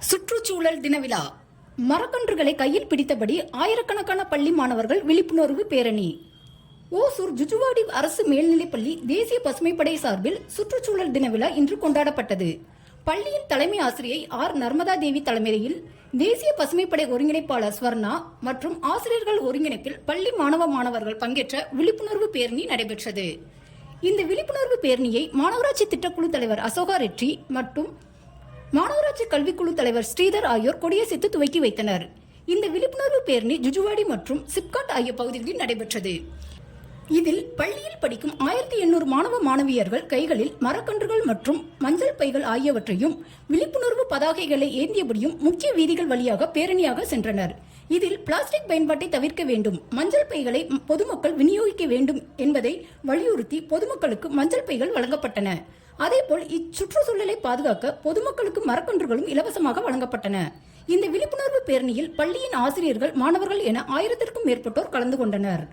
சுற்றுச்சூழல் தின விழா. மரக்கன்றுகளை கையில் பிடித்தபடி ஆயிரக்கணக்கான பள்ளி மாணவர்கள் விழிப்புணர்வு பேரணி. ஓசூர் ஜுஜுவாடி அரசு மேல்நிலைப்பள்ளி தேசிய பசுமைப்படை சார்பில் சுற்றுச்சூழல் தின விழா இன்று கொண்டாடப்பட்டது. பள்ளியின் தலைமை ஆசிரியை ஆர் நர்மதா தேவி தலைமையில் தேசிய பசுமைப்படை ஒருங்கிணைப்பாளர் ஸ்வர்ணா மற்றும் ஆசிரியர்கள் ஒருங்கிணைப்பில் பள்ளி மாணவர்கள் பங்கேற்ற விழிப்புணர்வு பேரணி நடைபெற்றது. இந்த விழிப்புணர்வு பேரணியை மாநகராட்சி திட்டக்குழு தலைவர் அசோகா ரெட்டி மற்றும் மாநகராட்சி கல்விக்குழு தலைவர் ஸ்ரீதர் ஆகியோர் கொடியசைத்து துவக்கி வைத்தனர். இந்த விழிப்புணர்வு பேரணி ஜுஜுவாடி மற்றும் சிப்காட் ஆகிய பகுதிகளில் நடைபெற்றது. இதில் பள்ளியில் படிக்கும் 1800 மாணவ மாணவியர்கள் கைகளில் மரக்கன்றுகள் மற்றும் மஞ்சள் பைகள் ஆகியவற்றையும் விழிப்புணர்வு பதாகைகளை ஏந்தியபடியும் முக்கிய வீதிகள் வழியாக பேரணியாக சென்றனர். இதில் பிளாஸ்டிக் பயன்பாட்டை தவிர்க்க வேண்டும், மஞ்சள் பைகளை பொதுமக்கள் விநியோகிக்க வேண்டும் என்பதை வலியுறுத்தி பொதுமக்களுக்கு மஞ்சள் பைகள் வழங்கப்பட்டன. அதேபோல் இச்சுற்றுச்சூழலை பாதுகாக்க பொதுமக்களுக்கு மரக்கன்றுகளும் இலவசமாக வழங்கப்பட்டன. இந்த விழிப்புணர்வு பேரணியில் பள்ளியின் ஆசிரியர்கள், மாணவர்கள் என 1000க்கும் மேற்பட்டோர் கலந்து கொண்டனர்.